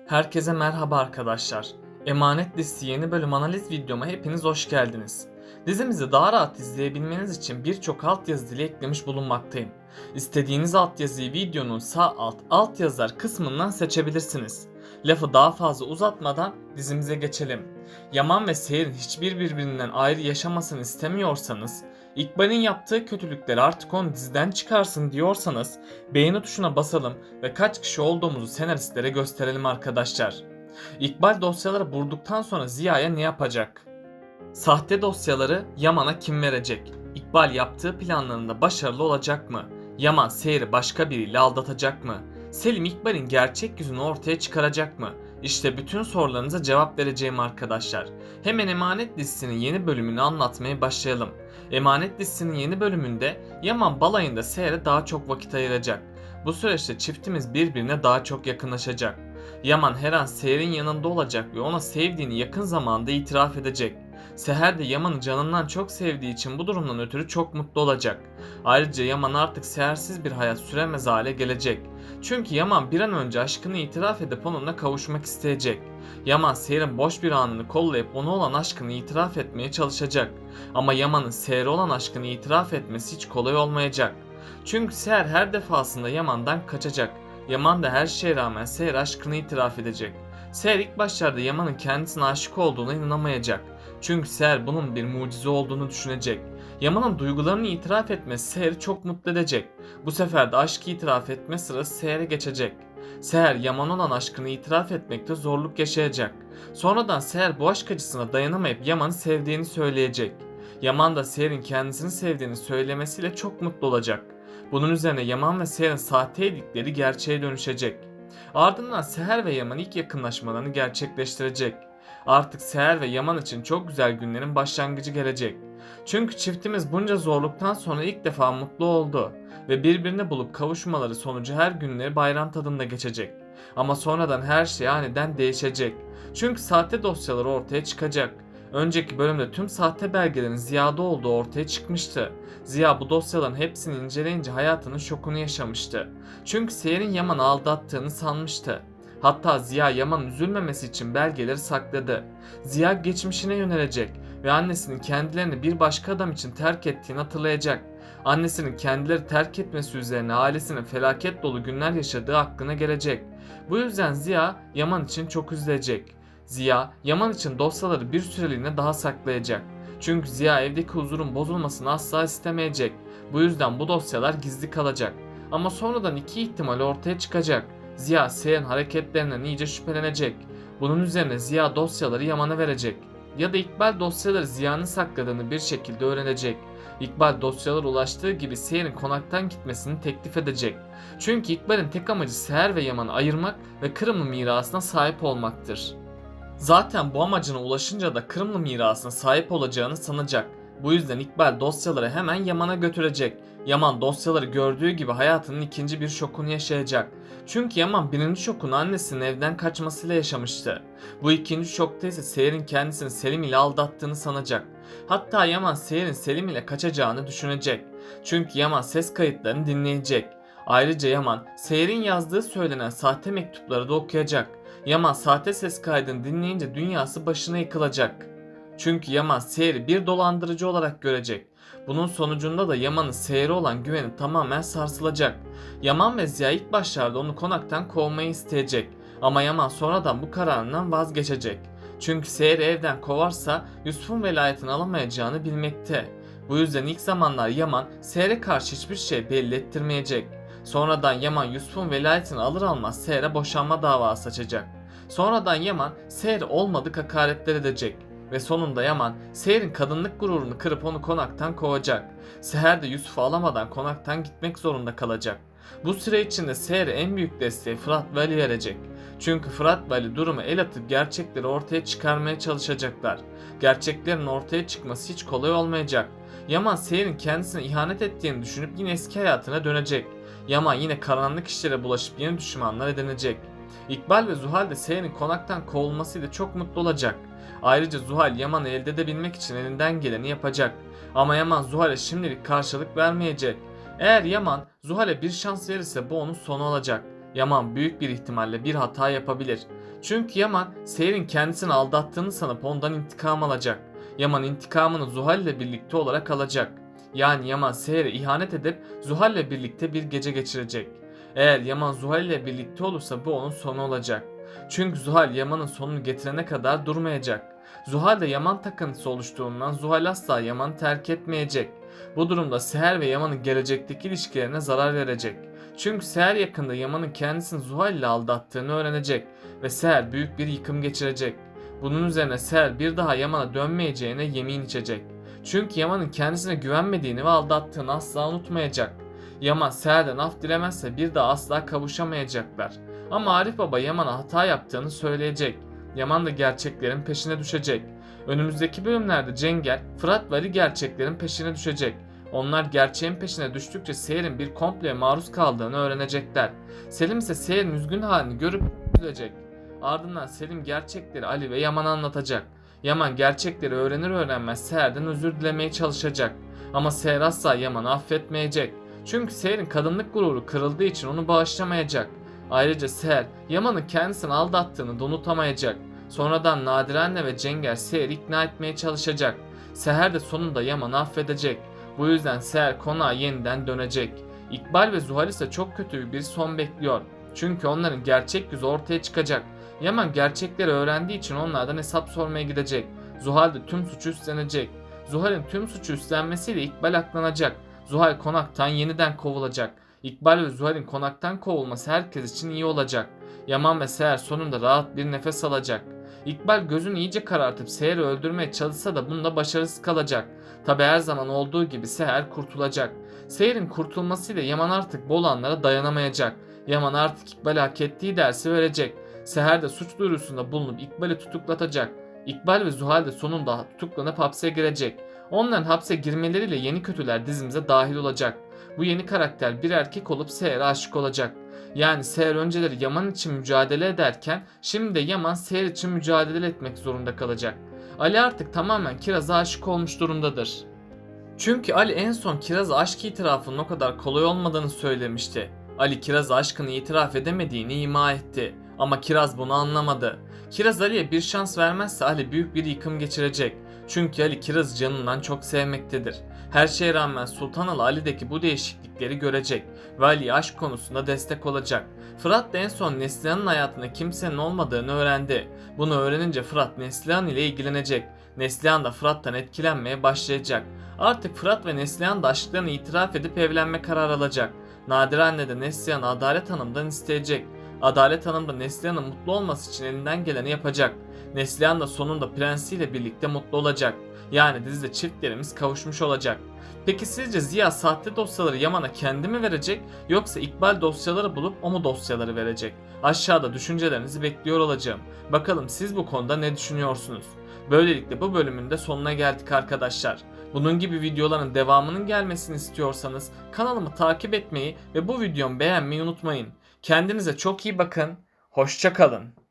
Herkese merhaba arkadaşlar. Emanet Dizisi yeni bölüm analiz videoma hepiniz hoş geldiniz. Dizimizi daha rahat izleyebilmeniz için birçok altyazı dili eklemiş bulunmaktayım. İstediğiniz altyazıyı videonun sağ altyazılar kısmından seçebilirsiniz. Lafı daha fazla uzatmadan dizimize geçelim. Yaman ve Seher'in hiçbir birbirinden ayrı yaşamasını istemiyorsanız, İkbal'in yaptığı kötülükleri artık onu diziden çıkarsın diyorsanız beğeni tuşuna basalım ve kaç kişi olduğumuzu senaristlere gösterelim arkadaşlar. İkbal dosyaları bulduktan sonra Ziya'ya ne yapacak? Sahte dosyaları Yaman'a kim verecek? İkbal yaptığı planlarında başarılı olacak mı? Yaman Seher'i başka biriyle aldatacak mı? Selim İkbal'in gerçek yüzünü ortaya çıkaracak mı? İşte bütün sorularınıza cevap vereceğim arkadaşlar. Hemen Emanet dizisinin yeni bölümünü anlatmaya başlayalım. Emanet dizisinin yeni bölümünde Yaman balayında Seher'e daha çok vakit ayıracak. Bu süreçte çiftimiz birbirine daha çok yakınlaşacak. Yaman her an Seher'in yanında olacak ve ona sevdiğini yakın zamanda itiraf edecek. Seher de Yaman'ı canından çok sevdiği için bu durumdan ötürü çok mutlu olacak. Ayrıca Yaman artık Seher'siz bir hayat süremez hale gelecek. Çünkü Yaman bir an önce aşkını itiraf edip onunla kavuşmak isteyecek. Yaman Seher'in boş bir anını kollayıp ona olan aşkını itiraf etmeye çalışacak. Ama Yaman'ın Seher'e olan aşkını itiraf etmesi hiç kolay olmayacak. Çünkü Seher her defasında Yaman'dan kaçacak. Yaman da her şeye rağmen Seher aşkını itiraf edecek. Seher ilk başlarda Yaman'ın kendisine aşık olduğuna inanamayacak. Çünkü Seher bunun bir mucize olduğunu düşünecek. Yaman'ın duygularını itiraf etmesi Seher'i çok mutlu edecek. Bu sefer de aşkı itiraf etme sırası Seher'e geçecek. Seher Yaman'a olan aşkını itiraf etmekte zorluk yaşayacak. Sonradan Seher bu aşk acısına dayanamayıp Yaman'ı sevdiğini söyleyecek. Yaman da Seher'in kendisini sevdiğini söylemesiyle çok mutlu olacak. Bunun üzerine Yaman ve Seher'in sahteylikleri gerçeğe dönüşecek. Ardından Seher ve Yaman ilk yakınlaşmalarını gerçekleştirecek. Artık Seher ve Yaman için çok güzel günlerin başlangıcı gelecek. Çünkü çiftimiz bunca zorluktan sonra ilk defa mutlu oldu ve birbirini bulup kavuşmaları sonucu her günleri bayram tadında geçecek. Ama sonradan her şey aniden değişecek. Çünkü sahte dosyaları ortaya çıkacak. Önceki bölümde tüm sahte belgelerin Ziya'da olduğu ortaya çıkmıştı. Ziya bu dosyaların hepsini inceleyince hayatının şokunu yaşamıştı. Çünkü Seher'in Yaman'ı aldattığını sanmıştı. Hatta Ziya Yaman'ın üzülmemesi için belgeleri sakladı. Ziya geçmişine yönelecek ve annesinin kendilerini bir başka adam için terk ettiğini hatırlayacak. Annesinin kendileri terk etmesi üzerine ailesinin felaket dolu günler yaşadığı aklına gelecek. Bu yüzden Ziya Yaman için çok üzülecek. Ziya Yaman için dosyaları bir süreliğine daha saklayacak. Çünkü Ziya evdeki huzurun bozulmasını asla istemeyecek. Bu yüzden bu dosyalar gizli kalacak. Ama sonradan iki ihtimal ortaya çıkacak. Ziya Seher'in hareketlerinden iyice şüphelenecek. Bunun üzerine Ziya dosyaları Yaman'a verecek. Ya da İkbal dosyaları Ziya'nın sakladığını bir şekilde öğrenecek. İkbal dosyalara ulaştığı gibi Seher'in konaktan gitmesini teklif edecek. Çünkü İkbal'in tek amacı Seher ve Yaman'ı ayırmak ve Kırımlı mirasına sahip olmaktır. Zaten bu amacına ulaşınca da Kırımlı mirasına sahip olacağını sanacak. Bu yüzden İkbal dosyaları hemen Yaman'a götürecek. Yaman dosyaları gördüğü gibi hayatının ikinci bir şokunu yaşayacak. Çünkü Yaman birinci şokunu annesinin evden kaçmasıyla yaşamıştı. Bu ikinci şokta ise Seher'in kendisini Selim ile aldattığını sanacak. Hatta Yaman Seher'in Selim ile kaçacağını düşünecek. Çünkü Yaman ses kayıtlarını dinleyecek. Ayrıca Yaman Seher'in yazdığı söylenen sahte mektupları da okuyacak. Yaman sahte ses kaydını dinleyince dünyası başına yıkılacak. Çünkü Yaman Seher'i bir dolandırıcı olarak görecek. Bunun sonucunda da Yaman'ın Seher'e olan güveni tamamen sarsılacak. Yaman ve Ziya ilk başlarda onu konaktan kovmayı isteyecek. Ama Yaman sonradan bu kararından vazgeçecek. Çünkü Seher'i evden kovarsa Yusuf'un velayetini alamayacağını bilmekte. Bu yüzden ilk zamanlar Yaman Seher'e karşı hiçbir şey belli ettirmeyecek. Sonradan Yaman Yusuf'un velayetini alır almaz Seher'e boşanma davası açacak. Sonradan Yaman Seher'e olmadık hakaretler edecek. Ve sonunda Yaman Seher'in kadınlık gururunu kırıp onu konaktan kovacak. Seher de Yusuf'u alamadan konaktan gitmek zorunda kalacak. Bu süre içinde Seher'e en büyük desteği Fırat ve Ali verecek. Çünkü Fırat ve Ali durumu el atıp gerçekleri ortaya çıkarmaya çalışacaklar. Gerçeklerin ortaya çıkması hiç kolay olmayacak. Yaman Seher'in kendisine ihanet ettiğini düşünüp yine eski hayatına dönecek. Yaman yine karanlık işlere bulaşıp yeni düşmanlar edinecek. İkbal ve Zuhal de Seher'in konaktan kovulmasıyla çok mutlu olacak. Ayrıca Zuhal Yaman'ı elde edebilmek için elinden geleni yapacak. Ama Yaman Zuhal'e şimdilik karşılık vermeyecek. Eğer Yaman Zuhal'e bir şans verirse bu onun sonu olacak. Yaman büyük bir ihtimalle bir hata yapabilir. Çünkü Yaman Seher'in kendisini aldattığını sanıp ondan intikam alacak. Yaman intikamını Zuhal ile birlikte olarak alacak. Yani Yaman Seher'e ihanet edip Zuhal ile birlikte bir gece geçirecek. Eğer Yaman Zuhal ile birlikte olursa bu onun sonu olacak. Çünkü Zuhal Yaman'ın sonunu getirene kadar durmayacak. Zuhal de Yaman takıntısı oluştuğundan Zuhal asla Yaman'ı terk etmeyecek. Bu durumda Seher ve Yaman'ın gelecekteki ilişkilerine zarar verecek. Çünkü Seher yakında Yaman'ın kendisini Zuhal ile aldattığını öğrenecek ve Seher büyük bir yıkım geçirecek. Bunun üzerine Seher bir daha Yaman'a dönmeyeceğine yemin içecek. Çünkü Yaman'ın kendisine güvenmediğini ve aldattığını asla unutmayacak. Yaman Seher'den af dilemezse bir daha asla kavuşamayacaklar. Ama Arif Baba Yaman'a hata yaptığını söyleyecek. Yaman da gerçeklerin peşine düşecek. Önümüzdeki bölümlerde Cengel, Fırat ve Ali gerçeklerin peşine düşecek. Onlar gerçeğin peşine düştükçe Seher'in bir kompleye maruz kaldığını öğrenecekler. Selim ise Seher'in üzgün halini görüp üzülecek. Ardından Selim gerçekleri Ali ve Yaman'a anlatacak. Yaman gerçekleri öğrenir öğrenmez Seher'den özür dilemeye çalışacak. Ama Seher asla Yaman'ı affetmeyecek. Çünkü Seher'in kadınlık gururu kırıldığı için onu bağışlamayacak. Ayrıca Seher, Yaman'ın kendisini aldattığını da unutamayacak. Sonradan Nadire Anne ve Cengel Seher'i ikna etmeye çalışacak. Seher de sonunda Yaman'ı affedecek. Bu yüzden Seher konağa yeniden dönecek. İkbal ve Zuhal ise çok kötü bir son bekliyor. Çünkü onların gerçek yüzü ortaya çıkacak. Yaman gerçekleri öğrendiği için onlardan hesap sormaya gidecek. Zuhal de tüm suçu üstlenecek. Zuhal'in tüm suçu üstlenmesiyle İkbal aklanacak. Zuhal konaktan yeniden kovulacak. İkbal ve Zuhal'in konaktan kovulması herkes için iyi olacak. Yaman ve Seher sonunda rahat bir nefes alacak. İkbal gözünü iyice karartıp Seher'i öldürmeye çalışsa da bunda başarısız kalacak. Tabi her zaman olduğu gibi Seher kurtulacak. Seher'in kurtulmasıyla Yaman artık bu olanlara dayanamayacak. Yaman artık İkbal'e hak ettiği dersi verecek. Seher de suç duyurusunda bulunup İkbal'i tutuklatacak. İkbal ve Zuhal de sonunda tutuklanıp hapse girecek. Onların hapse girmeleriyle yeni kötüler dizimize dahil olacak. Bu yeni karakter bir erkek olup Seher'e aşık olacak. Yani Seher önceleri Yaman için mücadele ederken şimdi de Yaman Seher için mücadele etmek zorunda kalacak. Ali artık tamamen Kiraz'a aşık olmuş durumdadır. Çünkü Ali en son Kiraz'a aşk itirafının o kadar kolay olmadığını söylemişti. Ali Kiraz'a aşkını itiraf edemediğini ima etti. Ama Kiraz bunu anlamadı. Kiraz Ali'ye bir şans vermezse Ali büyük bir yıkım geçirecek. Çünkü Ali Kiraz'ı canından çok sevmektedir. Her şeye rağmen Sultan Ali'deki bu değişiklikleri görecek ve Ali'ye aşk konusunda destek olacak. Fırat da en son Neslihan'ın hayatında kimsenin olmadığını öğrendi. Bunu öğrenince Fırat Neslihan ile ilgilenecek. Neslihan da Fırat'tan etkilenmeye başlayacak. Artık Fırat ve Neslihan da aşklarını itiraf edip evlenme kararı alacak. Nadire Anne de Neslihan'ı Adalet Hanım'dan isteyecek. Adalet Hanım da Neslihan'ın mutlu olması için elinden geleni yapacak. Neslihan da sonunda prensiyle birlikte mutlu olacak. Yani dizide çiftlerimiz kavuşmuş olacak. Peki sizce Ziya sahte dosyaları Yaman'a kendi mi verecek yoksa İkbal dosyaları bulup o mu dosyaları verecek? Aşağıda düşüncelerinizi bekliyor olacağım. Bakalım siz bu konuda ne düşünüyorsunuz? Böylelikle bu bölümün de sonuna geldik arkadaşlar. Bunun gibi videoların devamının gelmesini istiyorsanız kanalımı takip etmeyi ve bu videomu beğenmeyi unutmayın. Kendinize çok iyi bakın. Hoşça kalın.